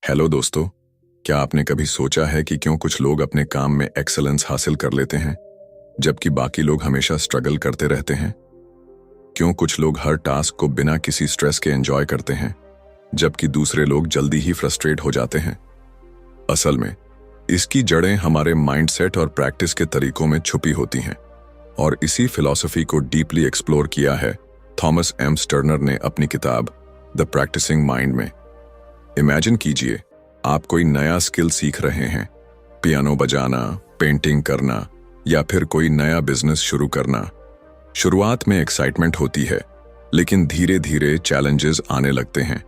Hello दोस्तों, क्या आपने कभी सोचा है कि क्यों कुछ लोग अपने काम में एक्सेलेंस हासिल कर लेते हैं जबकि बाकी लोग हमेशा स्ट्रगल करते रहते हैं? क्यों कुछ लोग हर टास्क को बिना किसी स्ट्रेस के एंजॉय करते हैं जबकि दूसरे लोग जल्दी ही फ्रस्ट्रेट हो जाते हैं? असल में इसकी जड़ें हमारे माइंडसेट और प्रैक्टिस के तरीकों में छुपी होती हैं और इसी फिलॉसफी को डीपली एक्सप्लोर किया है थॉमस एम स्टर्नर ने अपनी किताब द प्रैक्टिसिंग माइंड में। इमेजिन कीजिए, आप कोई नया स्किल सीख रहे हैं, पियानो बजाना, पेंटिंग करना या फिर कोई नया बिजनेस शुरू करना। शुरुआत में एक्साइटमेंट होती है, लेकिन धीरे धीरे चैलेंजेस आने लगते हैं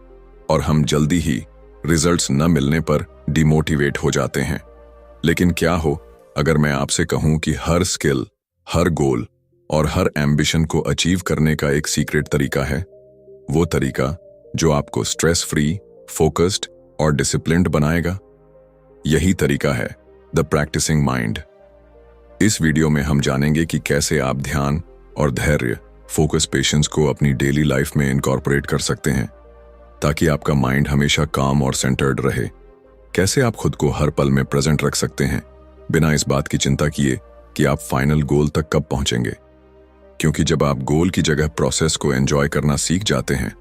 और हम जल्दी ही रिजल्ट्स न मिलने पर डिमोटिवेट हो जाते हैं। लेकिन क्या हो अगर मैं आपसे कहूं कि हर स्किल, हर गोल और हर एम्बिशन को अचीव करने का एक सीक्रेट तरीका है, वो तरीका जो आपको स्ट्रेस फ्री, फोकस्ड और डिसिप्लिन्ड बनाएगा। यही तरीका है द प्रैक्टिसिंग माइंड। इस वीडियो में हम जानेंगे कि कैसे आप ध्यान और धैर्य, फोकस, पेशेंस को अपनी डेली लाइफ में इनकॉर्पोरेट कर सकते हैं ताकि आपका माइंड हमेशा काम और सेंटर्ड रहे। कैसे आप खुद को हर पल में प्रेजेंट रख सकते हैं बिना इस बात की चिंता किए कि आप फाइनल गोल तक कब पहुंचेंगे, क्योंकि जब आप गोल की जगह प्रोसेस को एंजॉय करना सीख जाते हैं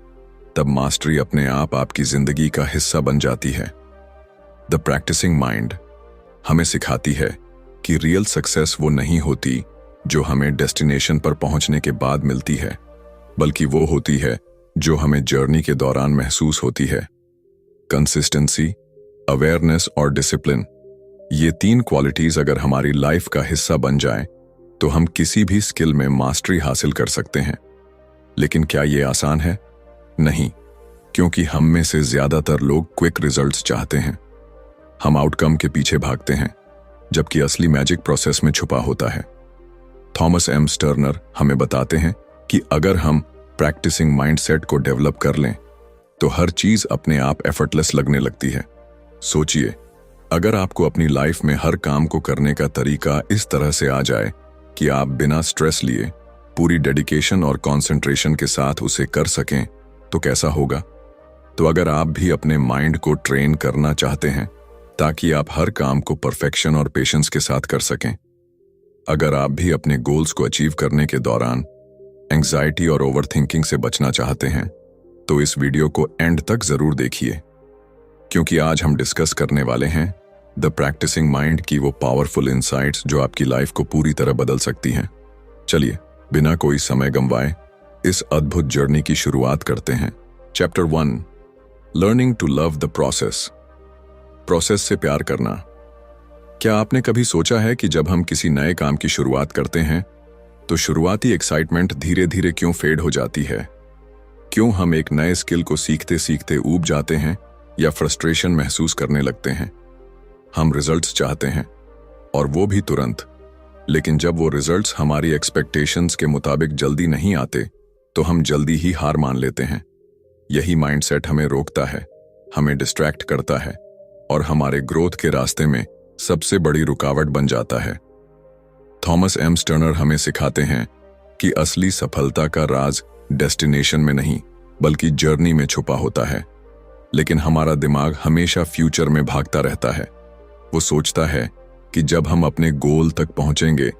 तब मास्टरी अपने आप आपकी जिंदगी का हिस्सा बन जाती है। द प्रैक्टिसिंग माइंड हमें सिखाती है कि रियल सक्सेस वो नहीं होती जो हमें डेस्टिनेशन पर पहुंचने के बाद मिलती है, बल्कि वो होती है जो हमें जर्नी के दौरान महसूस होती है। कंसिस्टेंसी, अवेयरनेस और डिसिप्लिन, ये तीन क्वालिटीज अगर हमारी लाइफ का हिस्सा बन जाएं, तो हम किसी भी स्किल में मास्टरी हासिल कर सकते हैं। लेकिन क्या ये आसान है? नहीं, क्योंकि हम में से ज्यादातर लोग क्विक रिजल्ट्स चाहते हैं। हम आउटकम के पीछे भागते हैं, जबकि असली मैजिक प्रोसेस में छुपा होता है। थॉमस एम स्टर्नर हमें बताते हैं कि अगर हम प्रैक्टिसिंग माइंडसेट को डेवलप कर लें तो हर चीज अपने आप एफर्टलेस लगने लगती है। सोचिए, अगर आपको अपनी लाइफ में हर काम को करने का तरीका इस तरह से आ जाए कि आप बिना स्ट्रेस लिए पूरी डेडिकेशन और कंसंट्रेशन के साथ उसे कर सकें, तो कैसा होगा? तो अगर आप भी अपने माइंड को ट्रेन करना चाहते हैं ताकि आप हर काम को परफेक्शन और पेशेंस के साथ कर सकें, अगर आप भी अपने गोल्स को अचीव करने के दौरान एंग्जाइटी और ओवरथिंकिंग से बचना चाहते हैं, तो इस वीडियो को एंड तक जरूर देखिए, क्योंकि आज हम डिस्कस करने वाले हैं द प्रैक्टिसिंग माइंड की वो पावरफुल इनसाइट्स जो आपकी लाइफ को पूरी तरह बदल सकती हैं। चलिए, बिना कोई समय गंवाए इस अद्भुत जर्नी की शुरुआत करते हैं। Chapter 1, learning to love the process. Process से प्यार करना। क्या आपने कभी सोचा है कि जब हम किसी नए काम की शुरुआत करते हैं तो शुरुआती एक्साइटमेंट धीरे धीरे क्यों फेड हो जाती है? क्यों हम एक नए स्किल को सीखते सीखते ऊब जाते हैं या फ्रस्ट्रेशन महसूस करने लगते हैं? हम रिजल्ट्स चाहते हैं, और वो भी तुरंत, लेकिन जब वो रिजल्ट्स हमारी एक्सपेक्टेशंस के मुताबिक जल्दी नहीं आते तो हम जल्दी ही हार मान लेते हैं। यही माइंडसेट हमें रोकता है, हमें डिस्ट्रैक्ट करता है और हमारे ग्रोथ के रास्ते में सबसे बड़ी रुकावट बन जाता है। थॉमस एम स्टर्नर हमें सिखाते हैं कि असली सफलता का राज डेस्टिनेशन में नहीं बल्कि जर्नी में छुपा होता है। लेकिन हमारा दिमाग हमेशा फ्यूचर में भागता रहता है। वो सोचता है कि जब हम अपने गोल तक पहुंचेंगे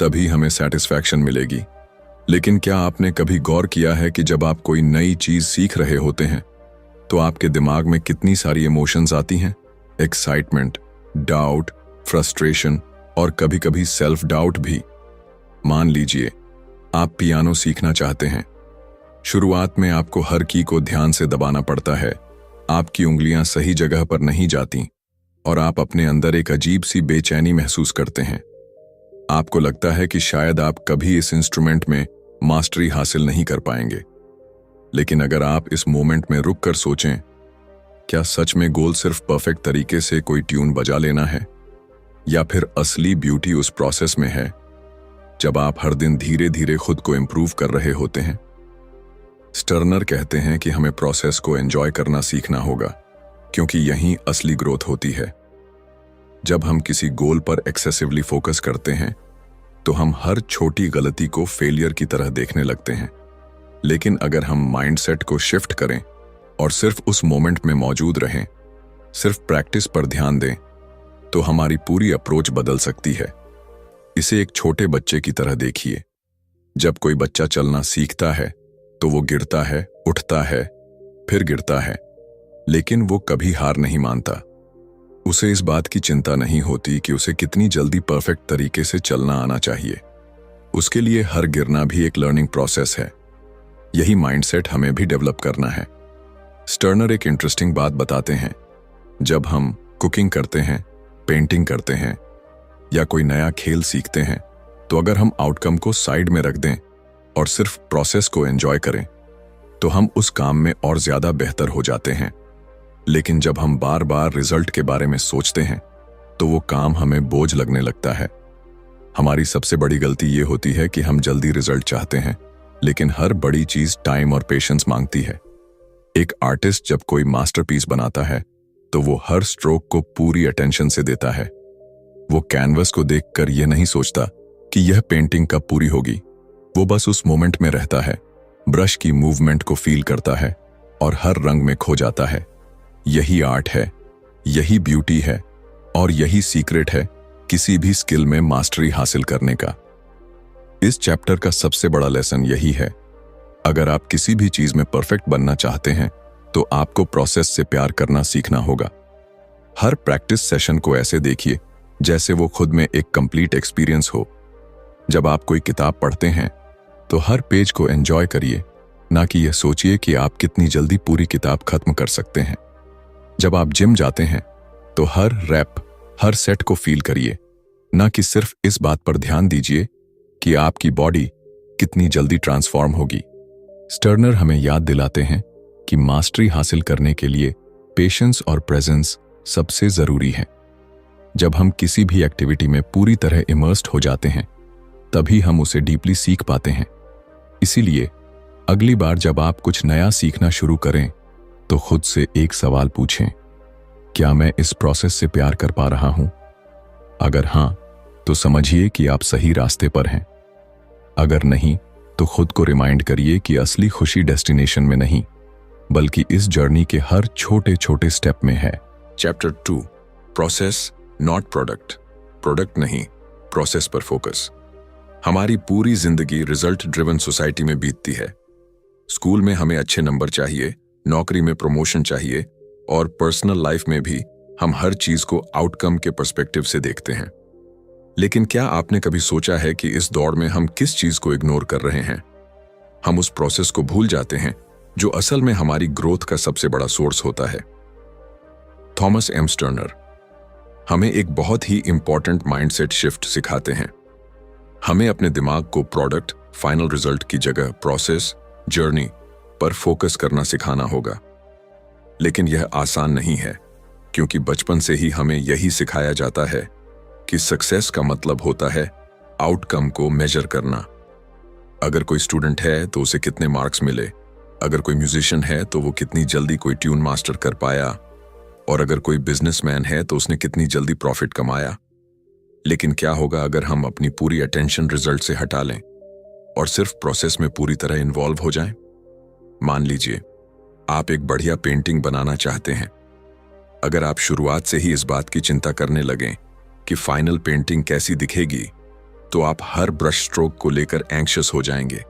तभी हमें सेटिस्फैक्शन मिलेगी। लेकिन क्या आपने कभी गौर किया है कि जब आप कोई नई चीज सीख रहे होते हैं तो आपके दिमाग में कितनी सारी इमोशंस आती हैं? एक्साइटमेंट, डाउट, फ्रस्ट्रेशन और कभी कभी सेल्फ डाउट भी। मान लीजिए आप पियानो सीखना चाहते हैं। शुरुआत में आपको हर की को ध्यान से दबाना पड़ता है, आपकी उंगलियां सही जगह पर नहीं जाती और आप अपने अंदर एक अजीब सी बेचैनी महसूस करते हैं। आपको लगता है कि शायद आप कभी इस इंस्ट्रूमेंट में मास्टरी हासिल नहीं कर पाएंगे। लेकिन अगर आप इस मोमेंट में रुक कर सोचें, क्या सच में गोल सिर्फ परफेक्ट तरीके से कोई ट्यून बजा लेना है, या फिर असली ब्यूटी उस प्रोसेस में है जब आप हर दिन धीरे धीरे खुद को इंप्रूव कर रहे होते हैं? स्टर्नर कहते हैं कि हमें प्रोसेस को एंजॉय करना सीखना होगा, क्योंकि यहीं असली ग्रोथ होती है। जब हम किसी गोल पर एक्सेसिवली फोकस करते हैं तो हम हर छोटी गलती को फेलियर की तरह देखने लगते हैं। लेकिन अगर हम माइंडसेट को शिफ्ट करें और सिर्फ उस मोमेंट में मौजूद रहें, सिर्फ प्रैक्टिस पर ध्यान दें तो हमारी पूरी अप्रोच बदल सकती है। इसे एक छोटे बच्चे की तरह देखिए। जब कोई बच्चा चलना सीखता है तो वो गिरता है, उठता है, फिर गिरता है, लेकिन वो कभी हार नहीं मानता। उसे इस बात की चिंता नहीं होती कि उसे कितनी जल्दी परफेक्ट तरीके से चलना आना चाहिए। उसके लिए हर गिरना भी एक लर्निंग प्रोसेस है। यही माइंडसेट हमें भी डेवलप करना है। स्टर्नर एक इंटरेस्टिंग बात बताते हैं। जब हम कुकिंग करते हैं, पेंटिंग करते हैं या कोई नया खेल सीखते हैं, तो अगर हम आउटकम को साइड में रख दें और सिर्फ प्रोसेस को एंजॉय करें तो हम उस काम में और ज्यादा बेहतर हो जाते हैं। लेकिन जब हम बार बार रिजल्ट के बारे में सोचते हैं तो वो काम हमें बोझ लगने लगता है। हमारी सबसे बड़ी गलती ये होती है कि हम जल्दी रिजल्ट चाहते हैं, लेकिन हर बड़ी चीज टाइम और पेशेंस मांगती है। एक आर्टिस्ट जब कोई मास्टरपीस बनाता है तो वो हर स्ट्रोक को पूरी अटेंशन से देता है। वो कैनवस को देखकर यह नहीं सोचता कि यह पेंटिंग कब पूरी होगी। वो बस उस मोमेंट में रहता है, ब्रश की मूवमेंट को फील करता है और हर रंग में खो जाता है। यही आर्ट है, यही ब्यूटी है और यही सीक्रेट है किसी भी स्किल में मास्टरी हासिल करने का। इस चैप्टर का सबसे बड़ा लेसन यही है, अगर आप किसी भी चीज में परफेक्ट बनना चाहते हैं तो आपको प्रोसेस से प्यार करना सीखना होगा। हर प्रैक्टिस सेशन को ऐसे देखिए जैसे वो खुद में एक कंप्लीट एक्सपीरियंस हो। जब आप कोई किताब पढ़ते हैं तो हर पेज को एंजॉय करिए, ना कि यह सोचिए कि आप कितनी जल्दी पूरी किताब खत्म कर सकते हैं। जब आप जिम जाते हैं तो हर रैप, हर सेट को फील करिए, ना कि सिर्फ इस बात पर ध्यान दीजिए कि आपकी बॉडी कितनी जल्दी ट्रांसफॉर्म होगी। स्टर्नर हमें याद दिलाते हैं कि मास्टरी हासिल करने के लिए पेशेंस और प्रेजेंस सबसे जरूरी है। जब हम किसी भी एक्टिविटी में पूरी तरह इमर्स्ड हो जाते हैं तभी हम उसे डीपली सीख पाते हैं। इसीलिए अगली बार जब आप कुछ नया सीखना शुरू करें तो खुद से एक सवाल पूछें, क्या मैं इस प्रोसेस से प्यार कर पा रहा हूं? अगर हां, तो समझिए कि आप सही रास्ते पर हैं। अगर नहीं, तो खुद को रिमाइंड करिए कि असली खुशी डेस्टिनेशन में नहीं, बल्कि इस जर्नी के हर छोटे छोटे स्टेप में है। Chapter 2, process not product. Product नहीं, प्रोसेस पर फोकस। हमारी पूरी जिंदगी रिजल्ट ड्रिवन सोसाइटी में बीतती है। स्कूल में हमें अच्छे नंबर चाहिए, नौकरी में प्रमोशन चाहिए और पर्सनल लाइफ में भी हम हर चीज को आउटकम के पर्सपेक्टिव से देखते हैं। लेकिन क्या आपने कभी सोचा है कि इस दौड़ में हम किस चीज को इग्नोर कर रहे हैं? हम उस प्रोसेस को भूल जाते हैं जो असल में हमारी ग्रोथ का सबसे बड़ा सोर्स होता है। थॉमस एम स्टर्नर हमें एक बहुत ही इंपॉर्टेंट माइंडसेट शिफ्ट सिखाते हैं। हमें अपने दिमाग को प्रोडक्ट, फाइनल रिजल्ट की जगह प्रोसेस, जर्नी पर फोकस करना सिखाना होगा। लेकिन यह आसान नहीं है, क्योंकि बचपन से ही हमें यही सिखाया जाता है कि सक्सेस का मतलब होता है आउटकम को मेजर करना। अगर कोई स्टूडेंट है तो उसे कितने मार्क्स मिले, अगर कोई म्यूजिशियन है तो वो कितनी जल्दी कोई ट्यून मास्टर कर पाया, और अगर कोई बिजनेसमैन है तो उसने कितनी जल्दी प्रॉफिट कमाया। लेकिन क्या होगा अगर हम अपनी पूरी अटेंशन रिजल्ट से हटा लें और सिर्फ प्रोसेस में पूरी तरह इन्वॉल्व हो जाएं? मान लीजिए आप एक बढ़िया पेंटिंग बनाना चाहते हैं। अगर आप शुरुआत से ही इस बात की चिंता करने लगें कि फाइनल पेंटिंग कैसी दिखेगी, तो आप हर ब्रश स्ट्रोक को लेकर एंग्शियस हो जाएंगे।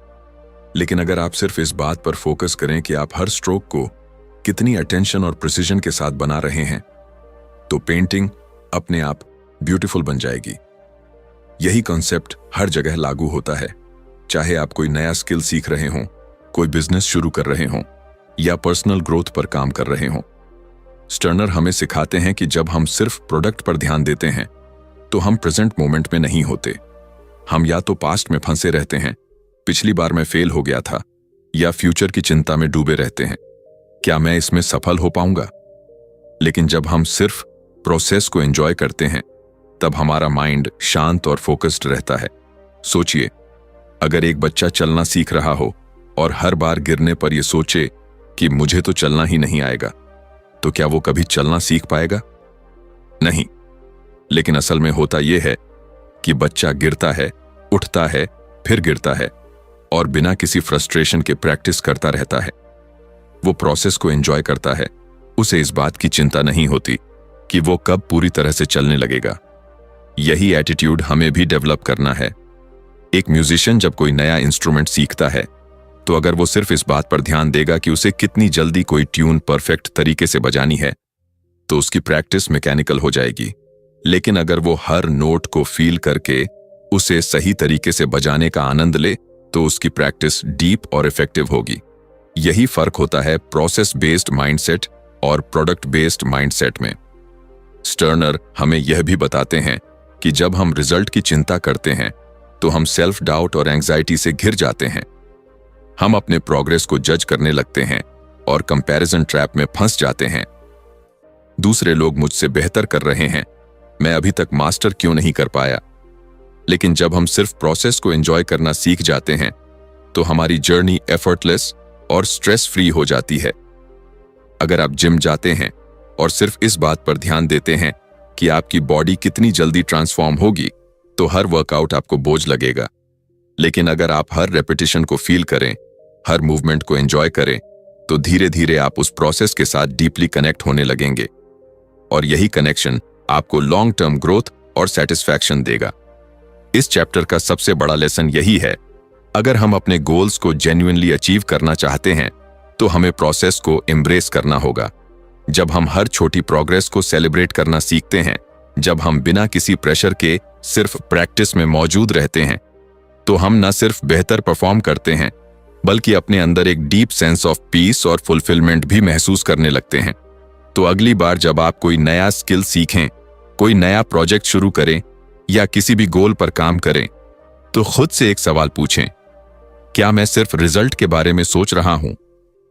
लेकिन अगर आप सिर्फ इस बात पर फोकस करें कि आप हर स्ट्रोक को कितनी अटेंशन और प्रिसीजन के साथ बना रहे हैं, तो पेंटिंग अपने आप ब्यूटीफुल बन जाएगी। यही कॉन्सेप्ट हर जगह लागू होता है, चाहे आप कोई नया स्किल सीख रहे हों, कोई बिजनेस शुरू कर रहे हों या पर्सनल ग्रोथ पर काम कर रहे हों। स्टर्नर हमें सिखाते हैं कि जब हम सिर्फ प्रोडक्ट पर ध्यान देते हैं तो हम प्रेजेंट मोमेंट में नहीं होते। हम या तो पास्ट में फंसे रहते हैं, पिछली बार मैं फेल हो गया था, या फ्यूचर की चिंता में डूबे रहते हैं, क्या मैं इसमें सफल हो पाऊंगा? लेकिन जब हम सिर्फ प्रोसेस को एंजॉय करते हैं तब हमारा माइंड शांत और फोकस्ड रहता है। सोचिए, अगर एक बच्चा चलना सीख रहा हो और हर बार गिरने पर यह सोचे कि मुझे तो चलना ही नहीं आएगा, तो क्या वो कभी चलना सीख पाएगा? नहीं। लेकिन असल में होता यह है कि बच्चा गिरता है, उठता है, फिर गिरता है और बिना किसी फ्रस्ट्रेशन के प्रैक्टिस करता रहता है। वो प्रोसेस को एंजॉय करता है उसे इस बात की चिंता नहीं होती कि वो कब पूरी तरह से चलने लगेगा। यही एटीट्यूड हमें भी डेवलप करना है। एक म्यूजिशियन जब कोई नया इंस्ट्रूमेंट सीखता है तो अगर वो सिर्फ इस बात पर ध्यान देगा कि उसे कितनी जल्दी कोई ट्यून परफेक्ट तरीके से बजानी है, तो उसकी प्रैक्टिस मैकेनिकल हो जाएगी। लेकिन अगर वो हर नोट को फील करके उसे सही तरीके से बजाने का आनंद ले, तो उसकी प्रैक्टिस डीप और इफेक्टिव होगी। यही फर्क होता है प्रोसेस बेस्ड माइंडसेट और प्रोडक्ट बेस्ड माइंडसेट में। स्टर्नर हमें यह भी बताते हैं कि जब हम रिजल्ट की चिंता करते हैं तो हम सेल्फ डाउट और एंजाइटी से घिर जाते हैं। हम अपने प्रोग्रेस को जज करने लगते हैं और कंपैरिजन ट्रैप में फंस जाते हैं। दूसरे लोग मुझसे बेहतर कर रहे हैं, मैं अभी तक मास्टर क्यों नहीं कर पाया। लेकिन जब हम सिर्फ प्रोसेस को एंजॉय करना सीख जाते हैं तो हमारी जर्नी एफर्टलेस और स्ट्रेस फ्री हो जाती है। अगर आप जिम जाते हैं और सिर्फ इस बात पर ध्यान देते हैं कि आपकी बॉडी कितनी जल्दी ट्रांसफॉर्म होगी, तो हर वर्कआउट आपको बोझ लगेगा। लेकिन अगर आप हर रेपिटेशन को फील करें, हर मूवमेंट को एंजॉय करें, तो धीरे धीरे आप उस प्रोसेस के साथ डीपली कनेक्ट होने लगेंगे और यही कनेक्शन आपको लॉन्ग टर्म ग्रोथ और सेटिस्फैक्शन देगा। इस चैप्टर का सबसे बड़ा लेसन यही है, अगर हम अपने गोल्स को जेन्युइनली अचीव करना चाहते हैं तो हमें प्रोसेस को एम्ब्रेस करना होगा। जब हम हर छोटी प्रोग्रेस को सेलिब्रेट करना सीखते हैं, जब हम बिना किसी प्रेशर के सिर्फ प्रैक्टिस में मौजूद रहते हैं, तो हम न सिर्फ बेहतर परफॉर्म करते हैं बल्कि अपने अंदर एक डीप सेंस ऑफ पीस और फुलफिलमेंट भी महसूस करने लगते हैं। तो अगली बार जब आप कोई नया स्किल सीखें, कोई नया प्रोजेक्ट शुरू करें या किसी भी गोल पर काम करें, तो खुद से एक सवाल पूछें, क्या मैं सिर्फ रिजल्ट के बारे में सोच रहा हूं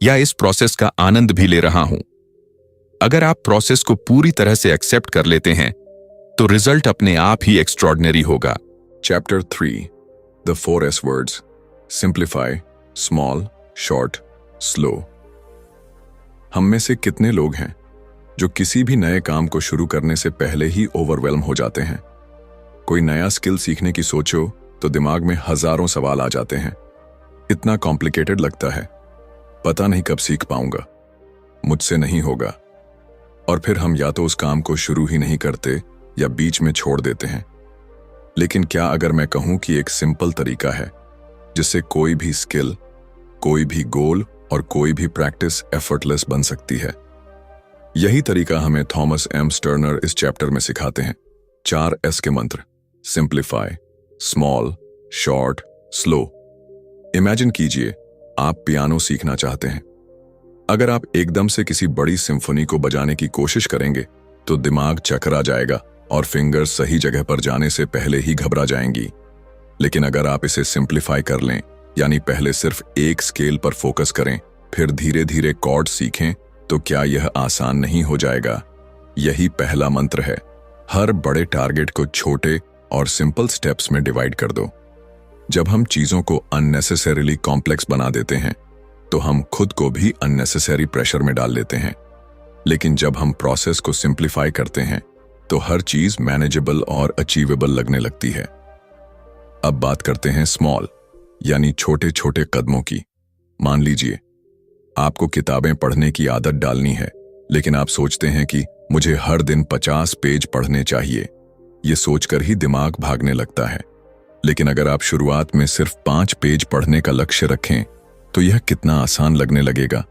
या इस प्रोसेस का आनंद भी ले रहा हूं? अगर आप प्रोसेस को पूरी तरह से एक्सेप्ट कर लेते हैं तो रिजल्ट अपने आप ही एक्स्ट्रॉर्डिनरी होगा। Chapter 3 The 4S Words Simplify, Small, Short, Slow। हम में से कितने लोग हैं जो किसी भी नए काम को शुरू करने से पहले ही ओवरवेल्म हो जाते हैं? कोई नया स्किल सीखने की सोचो तो दिमाग में हजारों सवाल आ जाते हैं। इतना कॉम्प्लिकेटेड लगता है, पता नहीं कब सीख पाऊंगा, मुझसे नहीं होगा। और फिर हम या तो उस काम को शुरू ही नहीं करते या बीच में छोड़ देते हैं। लेकिन क्या अगर मैं कहूं कि एक सिंपल तरीका है जिससे कोई भी स्किल, कोई भी गोल और कोई भी प्रैक्टिस एफर्टलेस बन सकती है? यही तरीका हमें थॉमस एम स्टर्नर इस चैप्टर में सिखाते हैं। 4S के मंत्र, simplify, small, short, slow. Imagine कीजिए आप पियानो सीखना चाहते हैं। अगर आप एकदम से किसी बड़ी सिम्फनी को बजाने की कोशिश करेंगे तो दिमाग चकरा जाएगा और फिंगर्स सही जगह पर जाने से पहले ही घबरा जाएंगी। लेकिन अगर आप इसे सिंप्लीफाई कर लें, यानी पहले सिर्फ एक स्केल पर फोकस करें, फिर धीरे धीरे कॉर्ड सीखें, तो क्या यह आसान नहीं हो जाएगा? यही पहला मंत्र है। हर बड़े टारगेट को छोटे और सिंपल स्टेप्स में डिवाइड कर दो। जब हम चीजों को अननेसेसरीली कॉम्प्लेक्स बना देते हैं तो हम खुद को भी अननेसेसरी प्रेशर में डाल लेते हैं। लेकिन जब हम प्रोसेस को सिंप्लीफाई करते हैं तो हर चीज मैनेजेबल और अचीवेबल लगने लगती है। अब बात करते हैं स्मॉल, यानी छोटे छोटे कदमों की। मान लीजिए आपको किताबें पढ़ने की आदत डालनी है, लेकिन आप सोचते हैं कि मुझे हर दिन 50 पेज पढ़ने चाहिए। ये सोचकर ही दिमाग भागने लगता है। लेकिन अगर आप शुरुआत में सिर्फ 5 पेज पढ़ने का लक्ष्य रखें तो यह कितना आसान लगने लगेगा।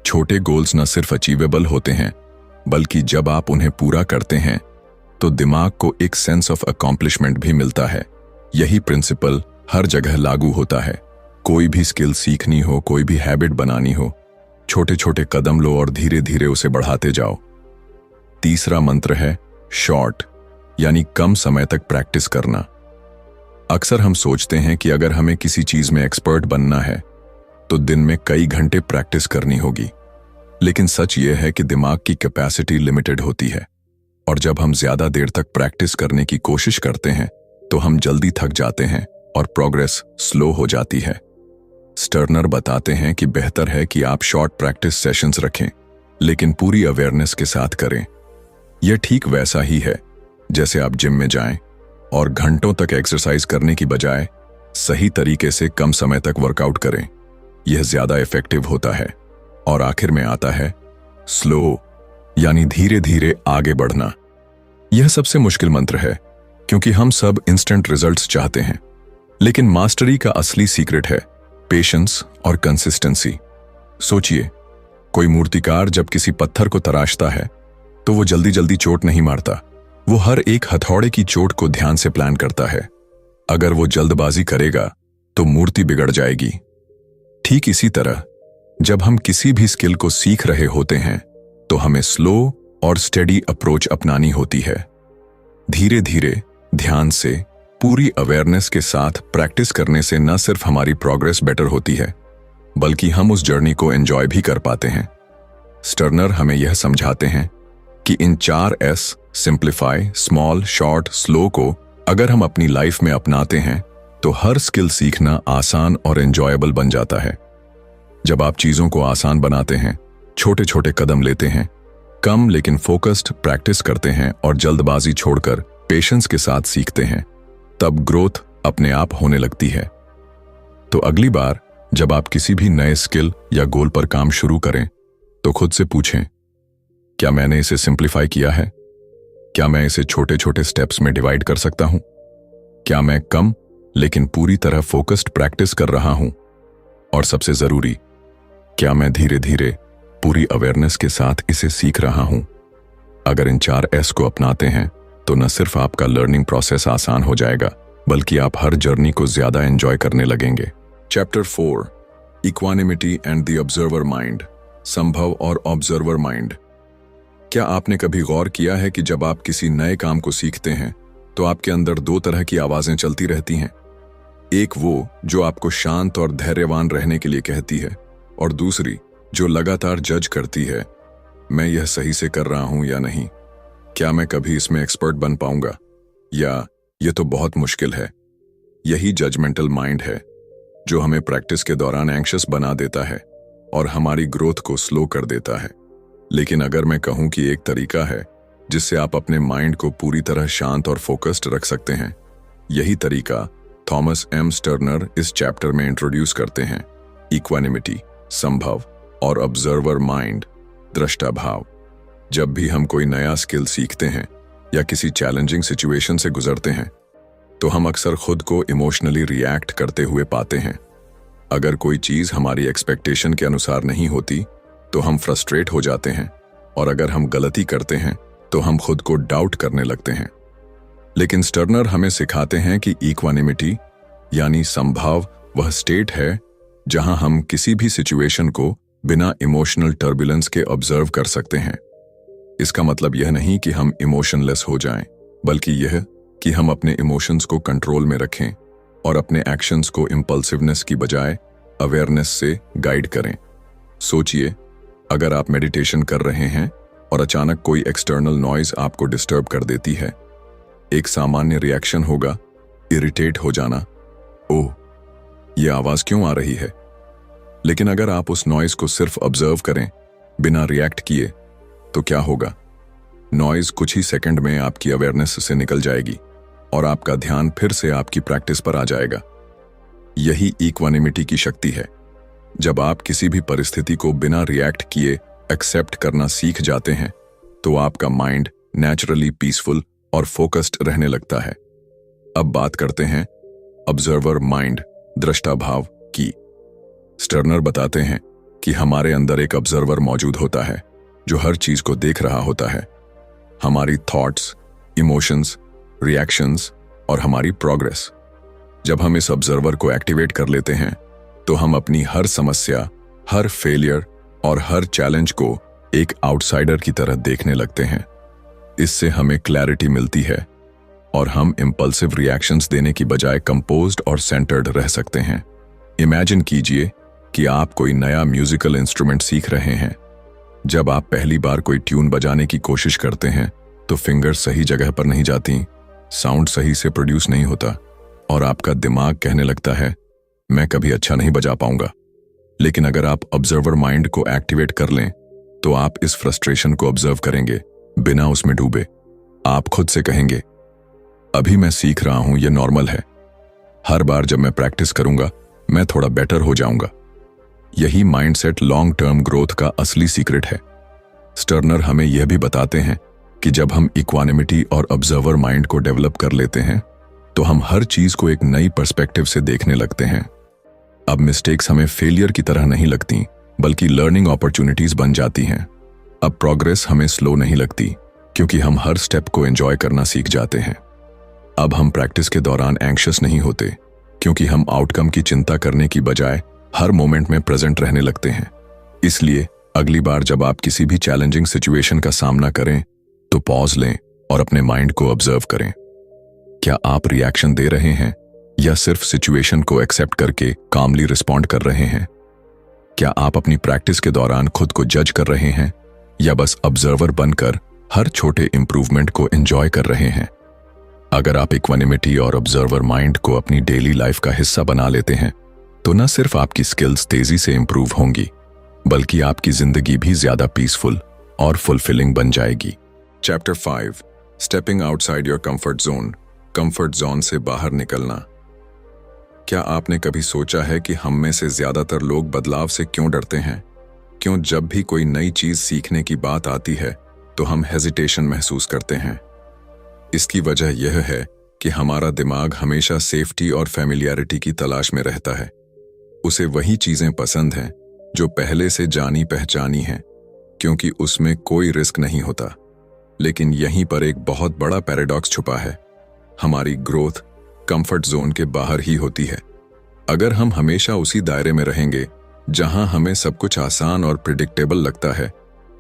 छोटे गोल्स न सिर्फ अचीवेबल होते हैं, बल्कि जब आप उन्हें पूरा करते हैं तो दिमाग को एक सेंस ऑफ अकॉम्प्लिशमेंट भी मिलता है। यही प्रिंसिपल हर जगह लागू होता है। कोई भी स्किल सीखनी हो, कोई भी हैबिट बनानी हो, छोटे छोटे कदम लो और धीरे धीरे उसे बढ़ाते जाओ। तीसरा मंत्र है शॉर्ट, यानी कम समय तक प्रैक्टिस करना। अक्सर हम सोचते हैं कि अगर हमें किसी चीज में एक्सपर्ट बनना है तो दिन में कई घंटे प्रैक्टिस करनी होगी। लेकिन सच यह है कि दिमाग की कैपेसिटी लिमिटेड होती है और जब हम ज्यादा देर तक प्रैक्टिस करने की कोशिश करते हैं तो हम जल्दी थक जाते हैं और प्रोग्रेस स्लो हो जाती है। स्टर्नर बताते हैं कि बेहतर है कि आप शॉर्ट प्रैक्टिस सेशंस रखें, लेकिन पूरी अवेयरनेस के साथ करें। यह ठीक वैसा ही है जैसे आप जिम में जाएं और घंटों तक एक्सरसाइज करने की बजाय सही तरीके से कम समय तक वर्कआउट करें। यह ज्यादा इफेक्टिव होता है। और आखिर में आता है स्लो यानी धीरे धीरे आगे बढ़ना। यह सबसे मुश्किल मंत्र है क्योंकि हम सब इंस्टेंट रिजल्ट्स चाहते हैं, लेकिन मास्टरी का असली सीक्रेट है पेशेंस और कंसिस्टेंसी। सोचिए, कोई मूर्तिकार जब किसी पत्थर को तराशता है तो वो जल्दी जल्दी चोट नहीं मारता, वो हर एक हथौड़े की चोट को ध्यान से प्लान करता है। अगर वो जल्दबाजी करेगा तो मूर्ति बिगड़ जाएगी। ठीक इसी तरह जब हम किसी भी स्किल को सीख रहे होते हैं तो हमें स्लो और स्टेडी अप्रोच अपनानी होती है। धीरे धीरे, ध्यान से, पूरी अवेयरनेस के साथ प्रैक्टिस करने से न सिर्फ हमारी प्रोग्रेस बेटर होती है, बल्कि हम उस जर्नी को एंजॉय भी कर पाते हैं। स्टर्नर हमें यह समझाते हैं कि इन 4 S simplify, small, short, slow को अगर हम अपनी लाइफ में अपनाते हैं तो हर स्किल सीखना आसान और एंजॉयबल बन जाता है। जब आप चीजों को आसान बनाते हैं, छोटे छोटे कदम लेते हैं, कम लेकिन फोकस्ड प्रैक्टिस करते हैं और जल्दबाजी छोड़कर पेशेंस के साथ सीखते हैं, तब ग्रोथ अपने आप होने लगती है। तो अगली बार जब आप किसी भी नए स्किल या गोल पर काम शुरू करें तो खुद से पूछें, क्या मैंने इसे सिंप्लीफाई किया है? क्या मैं इसे छोटे छोटे स्टेप्स में डिवाइड कर सकता हूं? क्या मैं कम लेकिन पूरी तरह फोकस्ड प्रैक्टिस कर रहा हूं? और सबसे जरूरी, क्या मैं धीरे धीरे पूरी अवेयरनेस के साथ इसे सीख रहा हूं? अगर इन 4 S को अपनाते हैं तो न सिर्फ आपका लर्निंग प्रोसेस आसान हो जाएगा, बल्कि आप हर जर्नी को ज्यादा एंजॉय करने लगेंगे। Chapter 4, equanimity and the observer mind, संभव और ऑब्जर्वर माइंड। क्या आपने कभी गौर किया है कि जब आप किसी नए काम को सीखते हैं तो आपके अंदर 2 तरह की आवाजें चलती रहती हैं? एक वो जो आपको शांत और धैर्यवान रहने के लिए कहती है, और दूसरी जो लगातार जज करती है, मैं यह सही से कर रहा हूं या नहीं, क्या मैं कभी इसमें एक्सपर्ट बन पाऊंगा, या यह तो बहुत मुश्किल है। यही जजमेंटल माइंड है जो हमें प्रैक्टिस के दौरान एंग्शियस बना देता है और हमारी ग्रोथ को स्लो कर देता है। लेकिन अगर मैं कहूं कि एक तरीका है जिससे आप अपने माइंड को पूरी तरह शांत और फोकस्ड रख सकते हैं, यही तरीका थॉमस M स्टर्नर इस चैप्टर में इंट्रोड्यूस करते हैं। इक्वानिमिटी, संभव, और ऑब्जर्वर माइंड, दृष्टा भाव। जब भी हम कोई नया स्किल सीखते हैं या किसी चैलेंजिंग सिचुएशन से गुजरते हैं तो हम अक्सर खुद को इमोशनली रिएक्ट करते हुए पाते हैं। अगर कोई चीज हमारी एक्सपेक्टेशन के अनुसार नहीं होती तो हम फ्रस्ट्रेट हो जाते हैं, और अगर हम गलती करते हैं तो हम खुद को डाउट करने लगते हैं। लेकिन स्टर्नर हमें सिखाते हैं कि इक्वानिमिटी यानी संभाव वह स्टेट है जहां हम किसी भी सिचुएशन को बिना इमोशनल टर्बुलेंस के ऑब्जर्व कर सकते हैं। इसका मतलब यह नहीं कि हम इमोशनलेस हो जाएं, बल्कि यह कि हम अपने इमोशंस को कंट्रोल में रखें और अपने एक्शंस को इम्पल्सिवनेस की बजाय अवेयरनेस से गाइड करें। सोचिए, अगर आप मेडिटेशन कर रहे हैं और अचानक कोई एक्सटर्नल नॉइज आपको डिस्टर्ब कर देती है, एक सामान्य रिएक्शन होगा इरिटेट हो जाना, ओह ये आवाज क्यों आ रही है। लेकिन अगर आप उस नॉइज को सिर्फ ऑब्जर्व करें बिना रिएक्ट किए तो क्या होगा? नॉइज कुछ ही सेकंड में आपकी अवेयरनेस से निकल जाएगी और आपका ध्यान फिर से आपकी प्रैक्टिस पर आ जाएगा। यही इक्वानिमिटी की शक्ति है। जब आप किसी भी परिस्थिति को बिना रिएक्ट किए एक्सेप्ट करना सीख जाते हैं तो आपका माइंड नेचुरली पीसफुल और फोकस्ड रहने लगता है। अब बात करते हैं ऑब्जर्वर माइंड, दृष्टा भाव की। स्टर्नर बताते हैं कि हमारे अंदर एक ऑब्जर्वर मौजूद होता है जो हर चीज को देख रहा होता है, हमारी थॉट्स, इमोशंस, रिएक्शंस और हमारी प्रोग्रेस। जब हम इस ऑब्जर्वर को एक्टिवेट कर लेते हैं तो हम अपनी हर समस्या, हर फेलियर और हर चैलेंज को एक आउटसाइडर की तरह देखने लगते हैं। इससे हमें क्लैरिटी मिलती है और हम इंपल्सिव रिएक्शंस देने की बजाय कंपोज्ड और सेंटर्ड रह सकते हैं। इमेजिन कीजिए कि आप कोई नया म्यूजिकल इंस्ट्रूमेंट सीख रहे हैं। जब आप पहली बार कोई ट्यून बजाने की कोशिश करते हैं तो फिंगर्स सही जगह पर नहीं जाती, साउंड सही से प्रोड्यूस नहीं होता और आपका दिमाग कहने लगता है मैं कभी अच्छा नहीं बजा पाऊंगा। लेकिन अगर आप ऑब्जर्वर माइंड को एक्टिवेट कर लें तो आप इस फ्रस्ट्रेशन को ऑब्जर्व करेंगे बिना उसमें डूबे। आप खुद से कहेंगे अभी मैं सीख रहा हूं, यह नॉर्मल है, हर बार जब मैं प्रैक्टिस करूंगा मैं थोड़ा बेटर हो जाऊंगा। यही माइंडसेट लॉन्ग टर्म ग्रोथ का असली सीक्रेट है। स्टर्नर हमें यह भी बताते हैं कि जब हम इक्वानिमिटी और ऑब्जर्वर माइंड को डेवलप कर लेते हैं तो हम हर चीज को एक नई पर्सपेक्टिव से देखने लगते हैं। अब मिस्टेक्स हमें फेलियर की तरह नहीं लगती, बल्कि लर्निंग अपॉर्चुनिटीज बन जाती हैं। अब प्रोग्रेस हमें स्लो नहीं लगती, क्योंकि हम हर स्टेप को एंजॉय करना सीख जाते हैं। अब हम प्रैक्टिस के दौरान एंग्शियस नहीं होते, क्योंकि हम आउटकम की चिंता करने की बजाय हर मोमेंट में प्रेजेंट रहने लगते हैं। इसलिए अगली बार जब आप किसी भी चैलेंजिंग सिचुएशन का सामना करें तो पॉज लें और अपने माइंड को ऑब्जर्व करें। क्या आप रिएक्शन दे रहे हैं या सिर्फ सिचुएशन को एक्सेप्ट करके कामली रिस्पॉन्ड कर रहे हैं? क्या आप अपनी प्रैक्टिस के दौरान खुद को जज कर रहे हैं या बस ऑब्जर्वर बनकर हर छोटे इंप्रूवमेंट को एंजॉय कर रहे हैं? अगर आप इक्वानिमिटी और ऑब्जर्वर माइंड को अपनी डेली लाइफ का हिस्सा बना लेते हैं तो न सिर्फ आपकी स्किल्स तेजी से इंप्रूव होंगी, बल्कि आपकी जिंदगी भी ज्यादा पीसफुल और फुलफिलिंग बन जाएगी। Chapter 5, stepping outside your comfort zone. Comfort zone से बाहर निकलना। क्या आपने कभी सोचा है कि हम में से ज्यादातर लोग बदलाव से क्यों डरते हैं? क्यों जब भी कोई नई चीज सीखने की बात आती है तो हम हेजिटेशन महसूस करते हैं? इसकी वजह यह है कि हमारा दिमाग हमेशा सेफ्टी और फैमिलियरिटी की तलाश में रहता है। उसे वही चीजें पसंद हैं जो पहले से जानी पहचानी हैं, क्योंकि उसमें कोई रिस्क नहीं होता। लेकिन यहीं पर एक बहुत बड़ा पैराडॉक्स छुपा है। हमारी ग्रोथ कंफर्ट जोन के बाहर ही होती है। अगर हम हमेशा उसी दायरे में रहेंगे जहां हमें सब कुछ आसान और प्रिडिक्टेबल लगता है,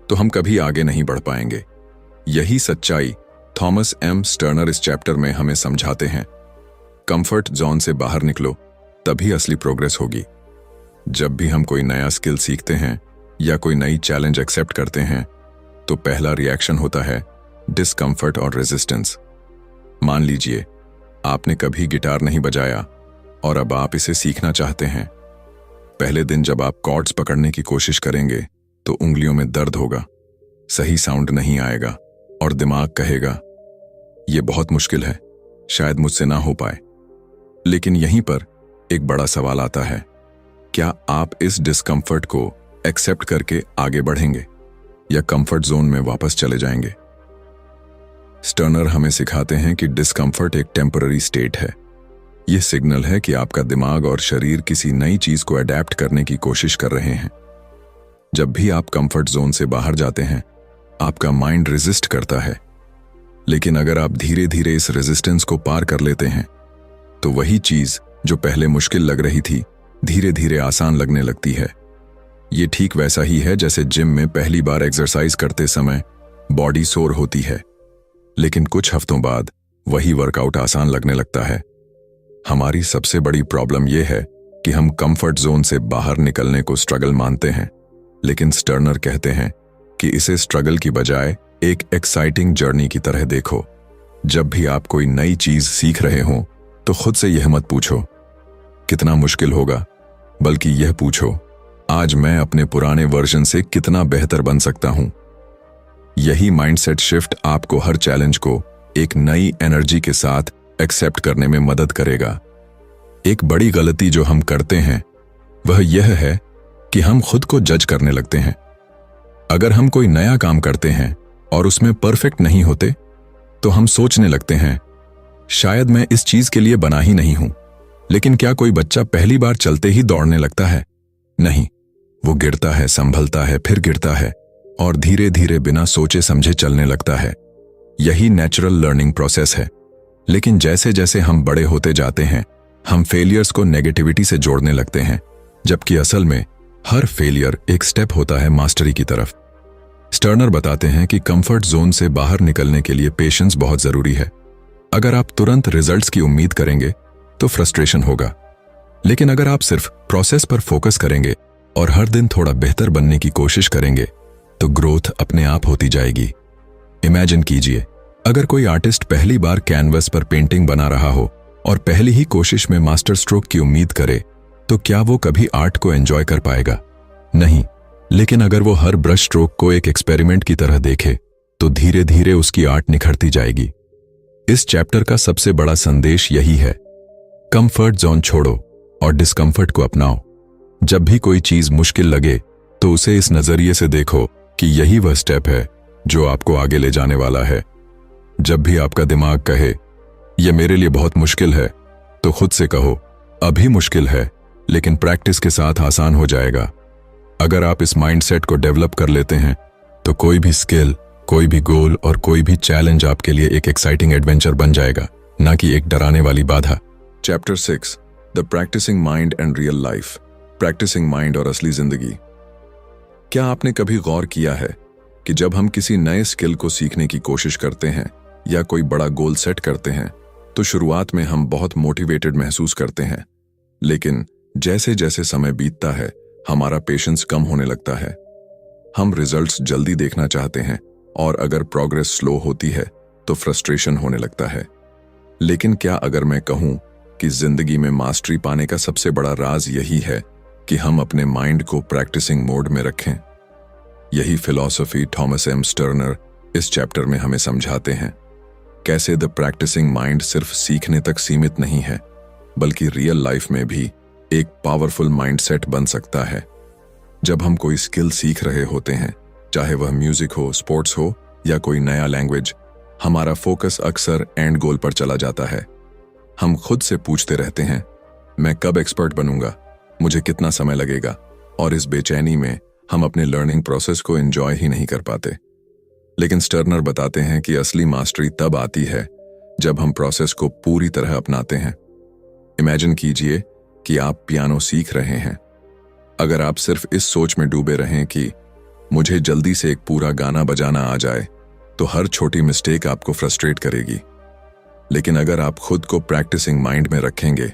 तो हम कभी आगे नहीं बढ़ पाएंगे। यही सच्चाई थॉमस एम स्टर्नर इस चैप्टर में हमें समझाते हैं। कंफर्ट जोन से बाहर निकलो, तभी असली प्रोग्रेस होगी। जब भी हम कोई नया स्किल सीखते हैं या कोई नई चैलेंज एक्सेप्ट करते हैं तो पहला रिएक्शन होता है डिस्कम्फर्ट और रेजिस्टेंस। मान लीजिए आपने कभी गिटार नहीं बजाया और अब आप इसे सीखना चाहते हैं। पहले दिन जब आप कॉर्ड्स पकड़ने की कोशिश करेंगे तो उंगलियों में दर्द होगा, सही साउंड नहीं आएगा और दिमाग कहेगा यह बहुत मुश्किल है, शायद मुझसे ना हो पाए। लेकिन यहीं पर एक बड़ा सवाल आता है, क्या आप इस डिस्कम्फर्ट को एक्सेप्ट करके आगे बढ़ेंगे या कंफर्ट जोन में वापस चले जाएंगे? स्टर्नर हमें सिखाते हैं कि डिस्कम्फर्ट एक टेम्पररी स्टेट है। यह सिग्नल है कि आपका दिमाग और शरीर किसी नई चीज को अडेप्ट करने की कोशिश कर रहे हैं। जब भी आप कंफर्ट जोन से बाहर जाते हैं, आपका माइंड रेजिस्ट करता है। लेकिन अगर आप धीरे धीरे इस रेजिस्टेंस को पार कर लेते हैं तो वही चीज जो पहले मुश्किल लग रही थी धीरे धीरे आसान लगने लगती है। ये ठीक वैसा ही है जैसे जिम में पहली बार एक्सरसाइज करते समय बॉडी सोर होती है, लेकिन कुछ हफ्तों बाद वही वर्कआउट आसान लगने लगता है। हमारी सबसे बड़ी प्रॉब्लम यह है कि हम कंफर्ट जोन से बाहर निकलने को स्ट्रगल मानते हैं, लेकिन स्टर्नर कहते हैं कि इसे स्ट्रगल की बजाय एक एक्साइटिंग जर्नी की तरह देखो। जब भी आप कोई नई चीज सीख रहे हो तो खुद से यह मत पूछो कितना मुश्किल होगा, बल्कि यह पूछो आज मैं अपने पुराने वर्जन से कितना बेहतर बन सकता हूं। यही माइंडसेट शिफ्ट आपको हर चैलेंज को एक नई एनर्जी के साथ एक्सेप्ट करने में मदद करेगा। एक बड़ी गलती जो हम करते हैं वह यह है कि हम खुद को जज करने लगते हैं। अगर हम कोई नया काम करते हैं और उसमें परफेक्ट नहीं होते तो हम सोचने लगते हैं शायद मैं इस चीज के लिए बना ही नहीं हूं। लेकिन क्या कोई बच्चा पहली बार चलते ही दौड़ने लगता है? नहीं, वो गिरता है, संभलता है, फिर गिरता है और धीरे धीरे बिना सोचे समझे चलने लगता है। यही नेचुरल लर्निंग प्रोसेस है। लेकिन जैसे जैसे हम बड़े होते जाते हैं हम फेलियर्स को नेगेटिविटी से जोड़ने लगते हैं, जबकि असल में हर फेलियर एक स्टेप होता है मास्टरी की तरफ। स्टर्नर बताते हैं कि कंफर्ट जोन से बाहर निकलने के लिए पेशेंस बहुत जरूरी है। अगर आप तुरंत रिजल्ट्स की उम्मीद करेंगे तो फ्रस्ट्रेशन होगा, लेकिन अगर आप सिर्फ प्रोसेस पर फोकस करेंगे और हर दिन थोड़ा बेहतर बनने की कोशिश करेंगे तो ग्रोथ अपने आप होती जाएगी। इमेजिन कीजिए, अगर कोई आर्टिस्ट पहली बार कैनवस पर पेंटिंग बना रहा हो और पहली ही कोशिश में मास्टर स्ट्रोक की उम्मीद करे तो क्या वो कभी आर्ट को एंजॉय कर पाएगा? नहीं। लेकिन अगर वो हर ब्रश स्ट्रोक को एक एक्सपेरिमेंट की तरह देखे तो धीरे धीरे उसकी आर्ट निखरती जाएगी। इस चैप्टर का सबसे बड़ा संदेश यही है, कंफर्ट जोन छोड़ो और डिस्कम्फर्ट को अपनाओ। जब भी कोई चीज मुश्किल लगे तो उसे इस नजरिए से देखो कि यही वह स्टेप है जो आपको आगे ले जाने वाला है। जब भी आपका दिमाग कहे यह मेरे लिए बहुत मुश्किल है, तो खुद से कहो अभी मुश्किल है, लेकिन प्रैक्टिस के साथ आसान हो जाएगा। अगर आप इस माइंडसेट को डेवलप कर लेते हैं तो कोई भी स्किल, कोई भी गोल और कोई भी चैलेंज आपके लिए एक एक्साइटिंग एडवेंचर बन जाएगा, ना कि एक डराने वाली बाधा। Chapter 6, the practising mind and real life. Practising mind और असली जिंदगी। क्या आपने कभी गौर किया है कि जब हम किसी नए स्किल को सीखने की कोशिश करते हैं या कोई बड़ा गोल सेट करते हैं तो शुरुआत में हम बहुत मोटिवेटेड महसूस करते हैं, लेकिन जैसे जैसे समय बीतता है हमारा पेशेंस कम होने लगता है। हम रिजल्ट्स जल्दी देखना चाहते हैं और अगर प्रोग्रेस स्लो होती है तो फ्रस्ट्रेशन होने लगता है। लेकिन क्या अगर मैं कहूं कि जिंदगी में मास्टरी पाने का सबसे बड़ा राज यही है कि हम अपने माइंड को प्रैक्टिसिंग मोड में रखें। यही फिलॉसफी थॉमस एम स्टर्नर इस चैप्टर में हमें समझाते हैं। कैसे द प्रैक्टिसिंग माइंड सिर्फ सीखने तक सीमित नहीं है, बल्कि रियल लाइफ में भी एक पावरफुल माइंडसेट बन सकता है। जब हम कोई स्किल सीख रहे होते हैं, चाहे वह म्यूजिक हो, स्पोर्ट्स हो या कोई नया लैंग्वेज, हमारा फोकस अक्सर एंड गोल पर चला जाता है। हम खुद से पूछते रहते हैं, मैं कब एक्सपर्ट बनूंगा, मुझे कितना समय लगेगा, और इस बेचैनी में हम अपने लर्निंग प्रोसेस को एंजॉय ही नहीं कर पाते। लेकिन स्टर्नर बताते हैं कि असली मास्टरी तब आती है जब हम प्रोसेस को पूरी तरह अपनाते हैं। इमेजिन कीजिए कि आप पियानो सीख रहे हैं। अगर आप सिर्फ इस सोच में डूबे रहें कि मुझे जल्दी से एक पूरा गाना बजाना आ जाए, तो हर छोटी मिस्टेक आपको फ्रस्ट्रेट करेगी। लेकिन अगर आप खुद को प्रैक्टिसिंग माइंड में रखेंगे,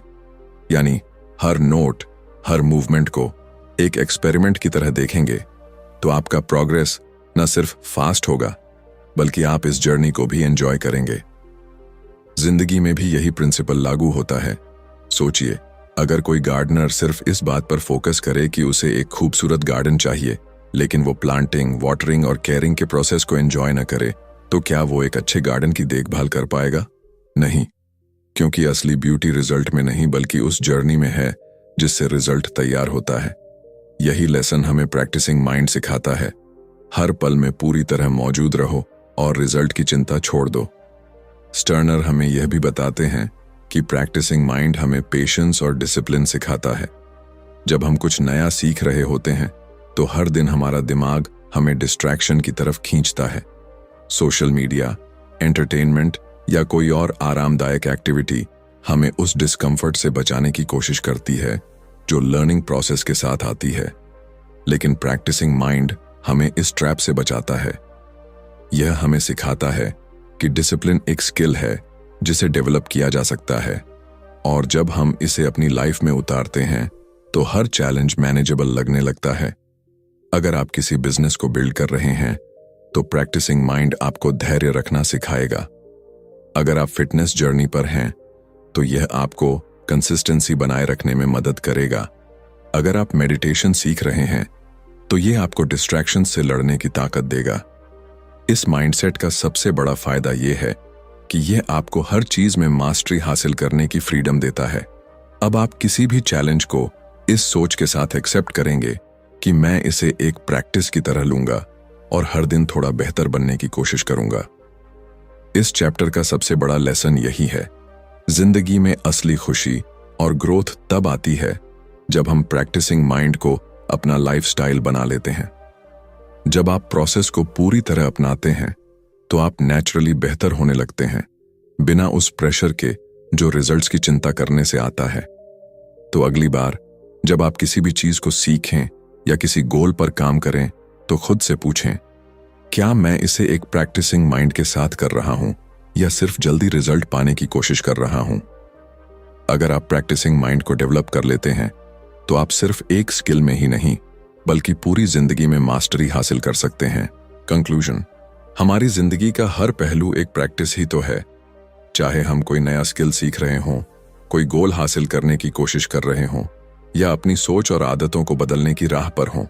यानी हर नोट, हर मूवमेंट को एक एक्सपेरिमेंट की तरह देखेंगे, तो आपका प्रोग्रेस न सिर्फ फास्ट होगा, बल्कि आप इस जर्नी को भी एंजॉय करेंगे। जिंदगी में भी यही प्रिंसिपल लागू होता है। सोचिए, अगर कोई गार्डनर सिर्फ इस बात पर फोकस करे कि उसे एक खूबसूरत गार्डन चाहिए, लेकिन वो प्लांटिंग, वाटरिंग और केयरिंग के प्रोसेस को एंजॉय न करे, तो क्या वो एक अच्छे गार्डन की देखभाल कर पाएगा? नहीं, क्योंकि असली ब्यूटी रिजल्ट में नहीं बल्कि उस जर्नी में है जिससे रिजल्ट तैयार होता है। यही लेसन हमें प्रैक्टिसिंग माइंड सिखाता है। हर पल में पूरी तरह मौजूद रहो और रिजल्ट की चिंता छोड़ दो। स्टर्नर हमें यह भी बताते हैं कि प्रैक्टिसिंग माइंड हमें पेशेंस और डिसिप्लिन सिखाता है। जब हम कुछ नया सीख रहे होते हैं तो हर दिन हमारा दिमाग हमें डिस्ट्रैक्शन की तरफ खींचता है। सोशल मीडिया, एंटरटेनमेंट या कोई और आरामदायक एक्टिविटी हमें उस डिस्कम्फर्ट से बचाने की कोशिश करती है जो लर्निंग प्रोसेस के साथ आती है। लेकिन प्रैक्टिसिंग माइंड हमें इस ट्रैप से बचाता है। यह हमें सिखाता है कि डिसिप्लिन एक स्किल है जिसे डेवलप किया जा सकता है, और जब हम इसे अपनी लाइफ में उतारते हैं तो हर चैलेंज मैनेजेबल लगने लगता है। अगर आप किसी बिजनेस को बिल्ड कर रहे हैं तो प्रैक्टिसिंग माइंड आपको धैर्य रखना सिखाएगा। अगर आप फिटनेस जर्नी पर हैं तो यह आपको कंसिस्टेंसी बनाए रखने में मदद करेगा। अगर आप मेडिटेशन सीख रहे हैं तो यह आपको डिस्ट्रैक्शन से लड़ने की ताकत देगा। इस माइंडसेट का सबसे बड़ा फायदा यह है कि यह आपको हर चीज में मास्टरी हासिल करने की फ्रीडम देता है। अब आप किसी भी चैलेंज को इस सोच के साथ एक्सेप्ट करेंगे कि मैं इसे एक प्रैक्टिस की तरह लूंगा और हर दिन थोड़ा बेहतर बनने की कोशिश करूंगा। इस चैप्टर का सबसे बड़ा लेसन यही है, जिंदगी में असली खुशी और ग्रोथ तब आती है जब हम प्रैक्टिसिंग माइंड को अपना लाइफस्टाइल बना लेते हैं। जब आप प्रोसेस को पूरी तरह अपनाते हैं तो आप नेचुरली बेहतर होने लगते हैं, बिना उस प्रेशर के जो रिजल्ट्स की चिंता करने से आता है। तो अगली बार जब आप किसी भी चीज को सीखें या किसी गोल पर काम करें तो खुद से पूछें, क्या मैं इसे एक प्रैक्टिसिंग माइंड के साथ कर रहा हूं या सिर्फ जल्दी रिजल्ट पाने की कोशिश कर रहा हूं? अगर आप प्रैक्टिसिंग माइंड को डेवलप कर लेते हैं तो आप सिर्फ एक स्किल में ही नहीं बल्कि पूरी जिंदगी में मास्टरी हासिल कर सकते हैं। कंक्लूजन, हमारी जिंदगी का हर पहलू एक प्रैक्टिस ही तो है। चाहे हम कोई नया स्किल सीख रहे हों, कोई गोल हासिल करने की कोशिश कर रहे हों या अपनी सोच और आदतों को बदलने की राह पर हों,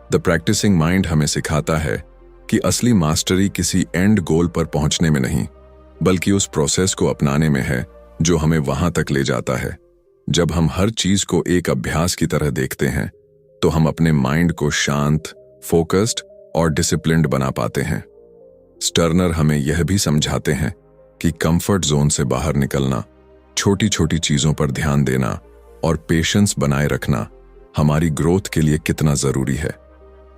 द प्रैक्टिसिंग माइंड हमें सिखाता है कि असली मास्टरी किसी एंड गोल पर पहुंचने में नहीं बल्कि उस प्रोसेस को अपनाने में है जो हमें वहां तक ले जाता है। जब हम हर चीज को एक अभ्यास की तरह देखते हैं तो हम अपने माइंड को शांत, फोकस्ड और डिसिप्लिन्ड बना पाते हैं। स्टर्नर हमें यह भी समझाते हैं कि कंफर्ट जोन से बाहर निकलना, छोटी छोटी चीजों पर ध्यान देना और पेशेंस बनाए रखना हमारी ग्रोथ के लिए कितना जरूरी है।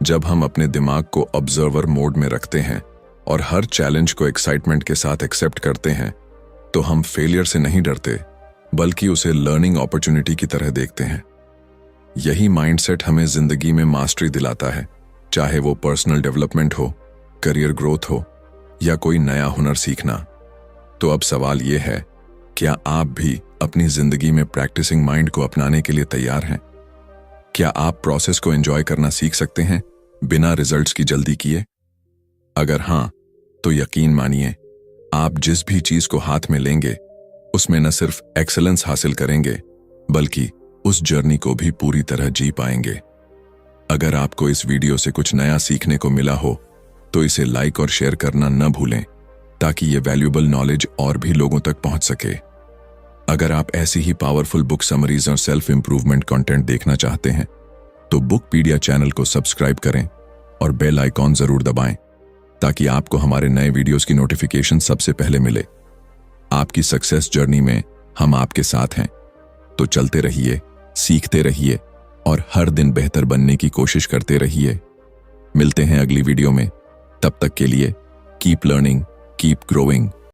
जब हम अपने दिमाग को ऑब्जर्वर मोड में रखते हैं और हर चैलेंज को एक्साइटमेंट के साथ एक्सेप्ट करते हैं, तो हम फेलियर से नहीं डरते, बल्कि उसे लर्निंग अपॉर्चुनिटी की तरह देखते हैं। यही माइंडसेट हमें जिंदगी में मास्टरी दिलाता है, चाहे वो पर्सनल डेवलपमेंट हो, करियर ग्रोथ हो या कोई नया हुनर सीखना। तो अब सवाल ये है, क्या आप भी अपनी जिंदगी में प्रैक्टिसिंग माइंड को अपनाने के लिए तैयार हैं? क्या आप प्रोसेस को एंजॉय करना सीख सकते हैं बिना रिजल्ट्स की जल्दी किए? अगर हां, तो यकीन मानिए, आप जिस भी चीज को हाथ में लेंगे उसमें न सिर्फ एक्सेलेंस हासिल करेंगे, बल्कि उस जर्नी को भी पूरी तरह जी पाएंगे। अगर आपको इस वीडियो से कुछ नया सीखने को मिला हो तो इसे लाइक और शेयर करना न भूलें, ताकि ये वैल्यूएबल नॉलेज और भी लोगों तक पहुंच सके। अगर आप ऐसी ही पावरफुल बुक समरीज और सेल्फ इंप्रूवमेंट कंटेंट देखना चाहते हैं तो बुकपीडिया चैनल को सब्सक्राइब करें और बेल आइकॉन जरूर दबाएं, ताकि आपको हमारे नए वीडियोस की नोटिफिकेशन सबसे पहले मिले। आपकी सक्सेस जर्नी में हम आपके साथ हैं, तो चलते रहिए, सीखते रहिए और हर दिन बेहतर बनने की कोशिश करते रहिए। मिलते हैं अगली वीडियो में, तब तक के लिए कीप लर्निंग, कीप ग्रोइंग